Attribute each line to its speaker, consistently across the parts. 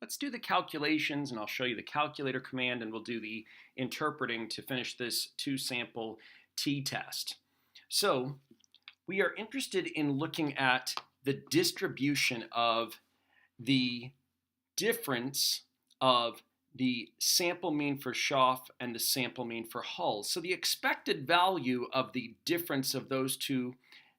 Speaker 1: Let's do the calculations, and I'll show you the calculator command, and we'll do the interpreting to finish this two-sample t-test. So we are interested in looking at the distribution of the difference of the sample mean for Schaff and the sample mean for Hull. So the expected value of the difference of those two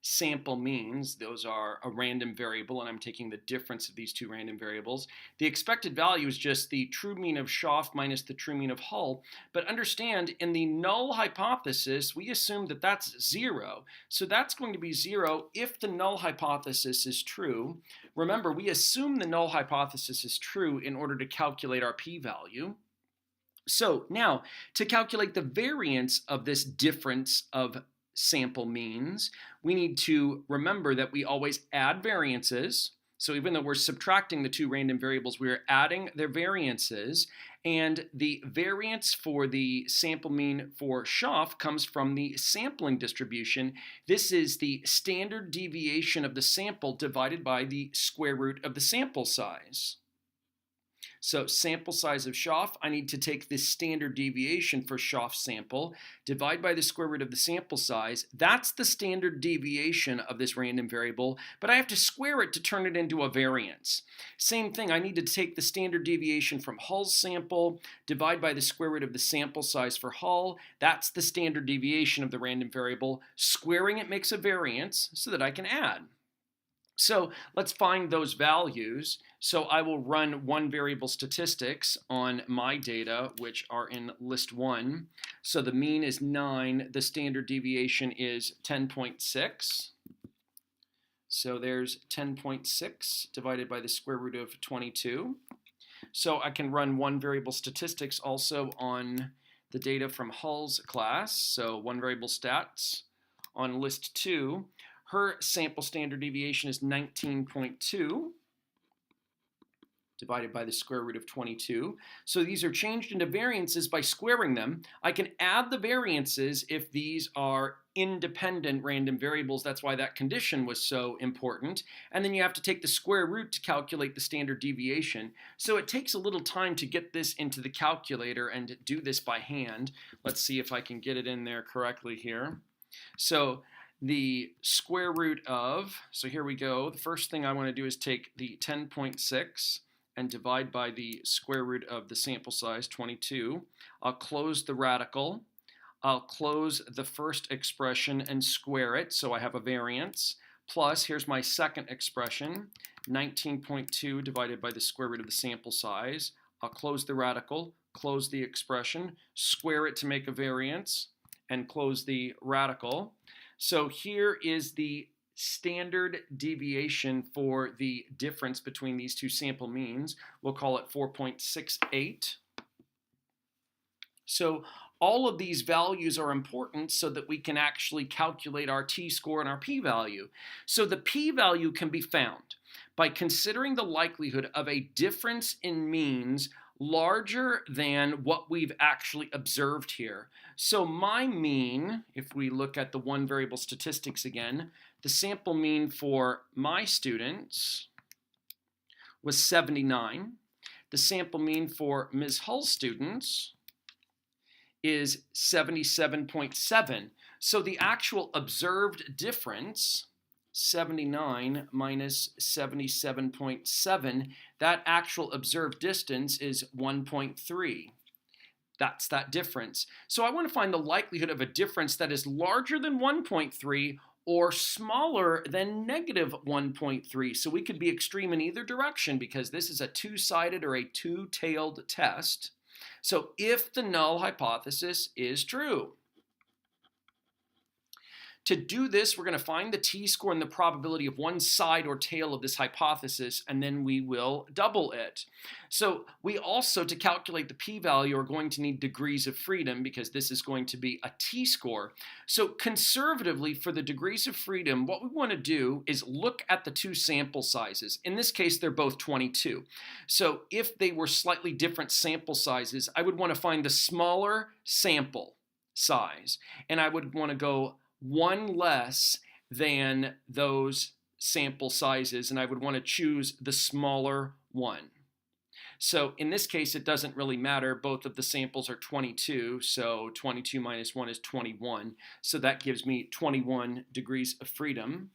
Speaker 1: sample means, those are a random variable, and I'm taking the difference of these two random variables. The expected value is just the true mean of Schaff minus the true mean of Hull. But understand, in the null hypothesis, we assume that that's 0. So that's going to be 0 if the null hypothesis is true. Remember, we assume the null hypothesis is true in order to calculate our p-value. So now, to calculate the variance of this difference of sample means, we need to remember that we always add variances. So even though we're subtracting the two random variables, we're adding their variances. And the variance for the sample mean for Schaff comes from the sampling distribution. This is the standard deviation of the sample divided by the square root of the sample size. So sample size of Schaff, I need to take this standard deviation for Schaff's sample, divide by the square root of the sample size. That's the standard deviation of this random variable, but I have to square it to turn it into a variance. Same thing, I need to take the standard deviation from Hull's sample, divide by the square root of the sample size for Hull. That's the standard deviation of the random variable. Squaring it makes a variance so that I can add. So let's find those values. So I will run one variable statistics on my data, which are in list 1. So the mean is 9. The standard deviation is 10.6. So there's 10.6 divided by the square root of 22. So I can run one variable statistics also on the data from Hull's class. So one variable stats on list 2. Her sample standard deviation is 19.2 divided by the square root of 22. So these are changed into variances by squaring them. I can add the variances if these are independent random variables. That's why that condition was so important. And then you have to take the square root to calculate the standard deviation. So it takes a little time to get this into the calculator and do this by hand. Let's see if I can get it in there correctly here. So the square root of, so here we go, the first thing I want to do is take the 10.6 and divide by the square root of the sample size, 22. I'll close the radical. I'll close the first expression and square it, so I have a variance. Plus, here's my second expression, 19.2 divided by the square root of the sample size. I'll close the radical, close the expression, square it to make a variance, and close the radical. So here is the standard deviation for the difference between these two sample means. We'll call it 4.68. So all of these values are important so that we can actually calculate our t-score and our p-value. So the p-value can be found by considering the likelihood of a difference in means larger than what we've actually observed here. So my mean, if we look at the one variable statistics again, the sample mean for my students was 79. The sample mean for Ms. Hull's students is 77.7. So the actual observed difference, 79 minus 77.7, that actual observed distance is 1.3. That's that difference. So I want to find the likelihood of a difference that is larger than 1.3 or smaller than negative 1.3. So we could be extreme in either direction because this is a two-sided or a two-tailed test. So if the null hypothesis is true. To do this, we're going to find the t-score and the probability of one side or tail of this hypothesis, and then we will double it. So we also, to calculate the p-value, are going to need degrees of freedom because this is going to be a t-score. So conservatively, for the degrees of freedom, what we want to do is look at the two sample sizes. In this case, they're both 22. So if they were slightly different sample sizes, I would want to find the smaller sample size, and I would want to go one less than those sample sizes, and I would want to choose the smaller one. So in this case, it doesn't really matter. Both of the samples are 22, so 22 minus 1 is 21. So that gives me 21 degrees of freedom.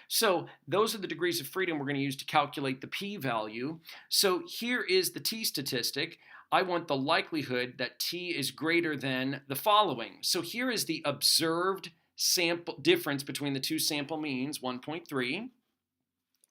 Speaker 1: So those are the degrees of freedom we're going to use to calculate the p-value. So here is the t-statistic. I want the likelihood that t is greater than the following. So here is the observed sample difference between the two sample means, 1.3.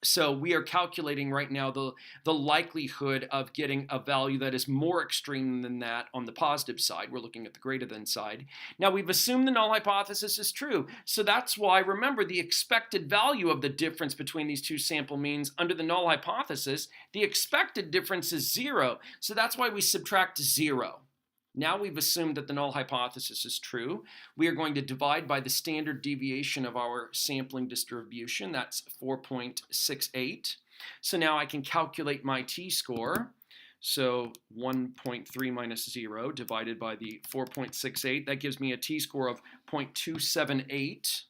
Speaker 1: So we are calculating right now the likelihood of getting a value that is more extreme than that on the positive side. We're looking at the greater than side. Now we've assumed the null hypothesis is true. So that's why, remember, the expected value of the difference between these two sample means under the null hypothesis, the expected difference is 0. So that's why we subtract 0. Now we've assumed that the null hypothesis is true. We are going to divide by the standard deviation of our sampling distribution. That's 4.68. So now I can calculate my t-score. So 1.3 minus 0 divided by the 4.68. That gives me a t-score of 0.278.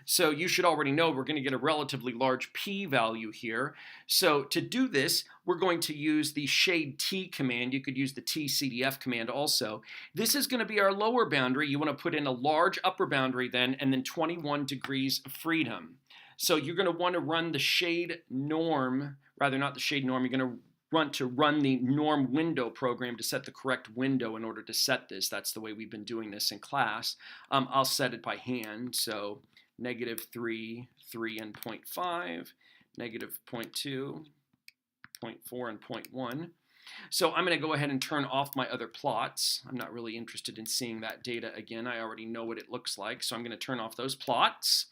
Speaker 1: So you should already know we're going to get a relatively large p-value here. So to do this, we're going to use the shade t command. You could use the tcdf command also. This is going to be our lower boundary. You want to put in a large upper boundary then, and then 21 degrees of freedom. So you're going to want to run the shade norm, rather not the shade norm, you're going to run the norm window program to set the correct window in order to set this. That's the way we've been doing this in class. I'll set it by hand. So -3, 3, and 0.5, -0.2, 0.4, and 0.1. So I'm going to go ahead and turn off my other plots. I'm not really interested in seeing that data again. I already know what it looks like, so I'm going to turn off those plots.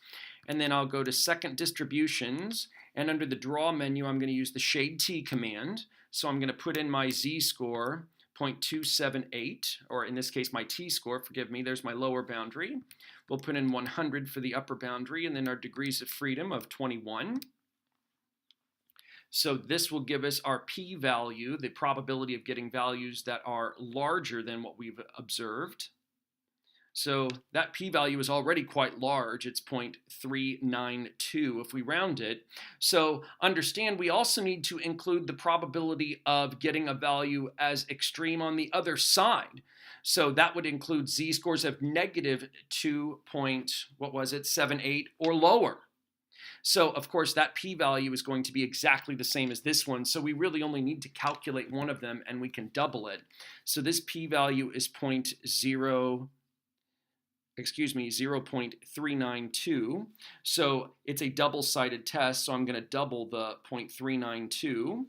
Speaker 1: And then I'll go to second distributions, and under the draw menu, I'm going to use the shade t command. So I'm going to put in my z-score, 0.278, or in this case my t-score, forgive me, there's my lower boundary. We'll put in 100 for the upper boundary, and then our degrees of freedom of 21. So this will give us our p-value, the probability of getting values that are larger than what we've observed. So that p-value is already quite large. It's 0.392 if we round it. So understand we also need to include the probability of getting a value as extreme on the other side. So that would include z-scores of -2.78 or lower. So of course that p-value is going to be exactly the same as this one. So we really only need to calculate one of them and we can double it. So this p-value is 0.392. So it's a double-sided test, so I'm going to double the 0.392.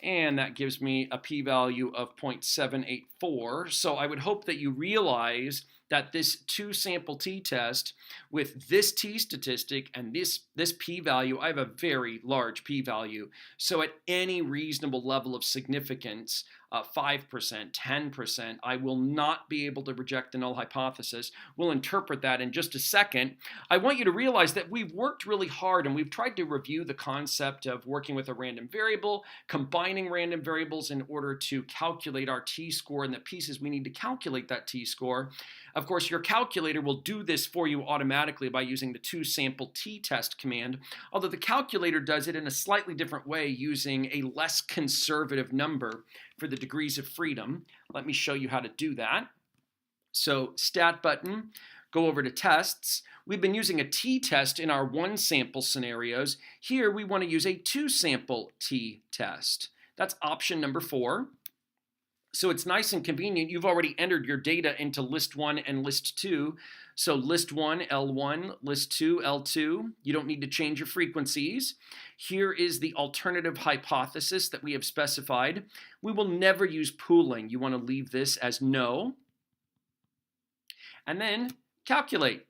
Speaker 1: And that gives me a p-value of 0.784. So I would hope that you realize that this two-sample t-test with this t-statistic and this p-value, I have a very large p-value. So at any reasonable level of significance, 5%, 10%, I will not be able to reject the null hypothesis. We'll interpret that in just a second. I want you to realize that we've worked really hard and we've tried to review the concept of working with a random variable, combining random variables in order to calculate our t-score and the pieces we need to calculate that t-score. Of course, your calculator will do this for you automatically by using the two-sample t-test command, although the calculator does it in a slightly different way using a less conservative number for the degrees of freedom. Let me show you how to do that. So stat button, go over to tests. We've been using a t-test in our one-sample scenarios. Here we want to use a two-sample t-test. That's option number 4. So it's nice and convenient. You've already entered your data into list 1 and list 2. So list 1, L1, list 2, L2. You don't need to change your frequencies. Here is the alternative hypothesis that we have specified. We will never use pooling. You want to leave this as no. And then calculate.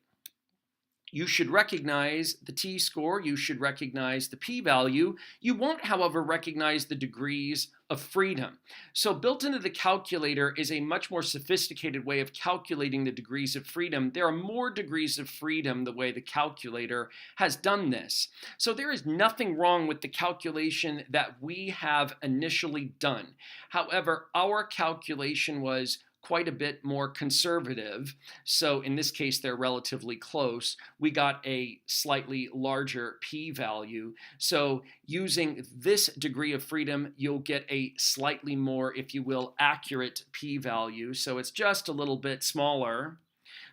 Speaker 1: You should recognize the t-score. You should recognize the p-value. You won't, however, recognize the degrees of freedom. So built into the calculator is a much more sophisticated way of calculating the degrees of freedom. There are more degrees of freedom the way the calculator has done this. So there is nothing wrong with the calculation that we have initially done. However, our calculation was quite a bit more conservative. So in this case, they're relatively close. We got a slightly larger p-value. So using this degree of freedom, you'll get a slightly more, if you will, accurate p-value. So it's just a little bit smaller.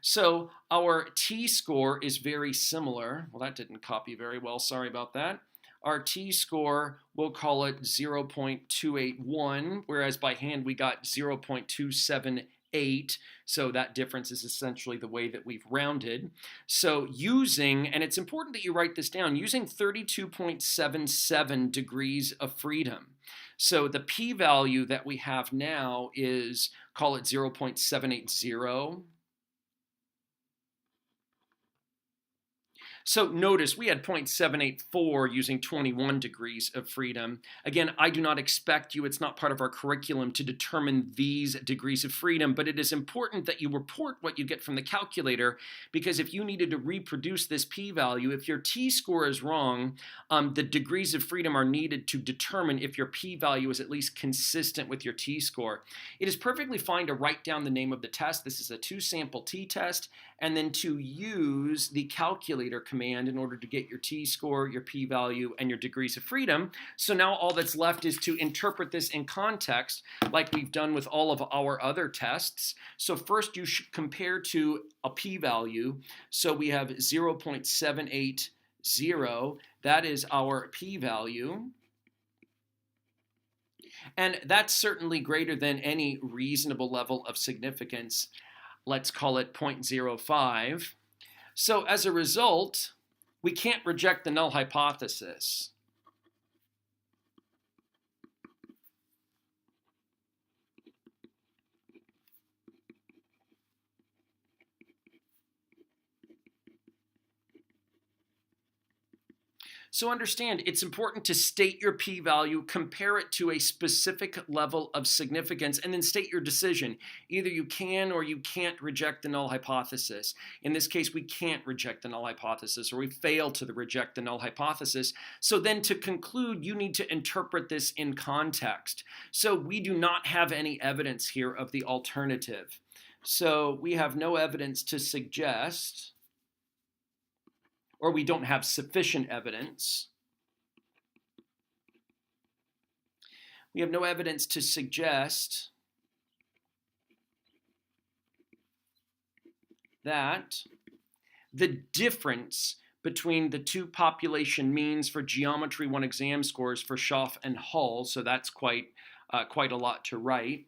Speaker 1: So our t-score is very similar. Well, that didn't copy very well. Sorry about that. Our t-score, we'll call it 0.281, whereas by hand we got 0.278. So that difference is essentially the way that we've rounded. So using, and it's important that you write this down, using 32.77 degrees of freedom. So the p-value that we have now is, call it 0.780. So notice we had 0.784 using 21 degrees of freedom. Again, I do not expect you, it's not part of our curriculum to determine these degrees of freedom, but it is important that you report what you get from the calculator, because if you needed to reproduce this p-value, if your t-score is wrong, the degrees of freedom are needed to determine if your p-value is at least consistent with your t-score. It is perfectly fine to write down the name of the test. This is a 2-sample t-test, and then to use the calculator command in order to get your t-score, your p-value, and your degrees of freedom. So now all that's left is to interpret this in context like we've done with all of our other tests. So first you should compare to a p-value. So we have 0.780. That is our p-value. And that's certainly greater than any reasonable level of significance. Let's call it 0.05. So as a result, we can't reject the null hypothesis. So understand, it's important to state your p-value, compare it to a specific level of significance, and then state your decision. Either you can or you can't reject the null hypothesis. In this case, we can't reject the null hypothesis, or we fail to reject the null hypothesis. So then to conclude, you need to interpret this in context. So we do not have any evidence here of the alternative. So we have no evidence to suggest, or we don't have sufficient evidence. We have no evidence to suggest that the difference between the two population means for Geometry 1 exam scores for Schaff and Hull, so that's quite a lot to write.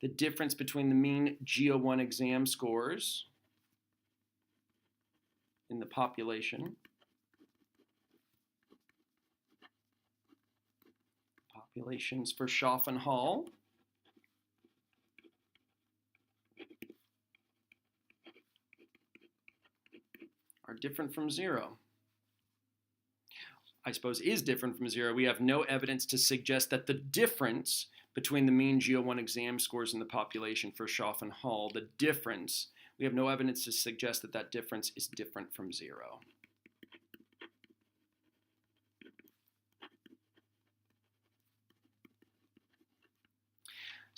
Speaker 1: The difference between the mean Geo 1 exam scores in the populations for Schaff and Hull are different from 0. I suppose is different from 0. We have no evidence to suggest that the difference between the mean Geo 1 exam scores in the population for Schaff and Hull, the difference, we have no evidence to suggest that that difference is different from 0.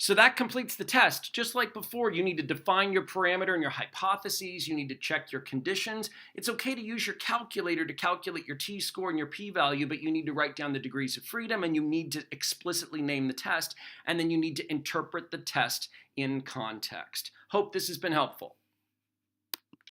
Speaker 1: So that completes the test. Just like before, you need to define your parameter and your hypotheses. You need to check your conditions. It's okay to use your calculator to calculate your t-score and your p-value, but you need to write down the degrees of freedom, and you need to explicitly name the test, and then you need to interpret the test in context. Hope this has been helpful.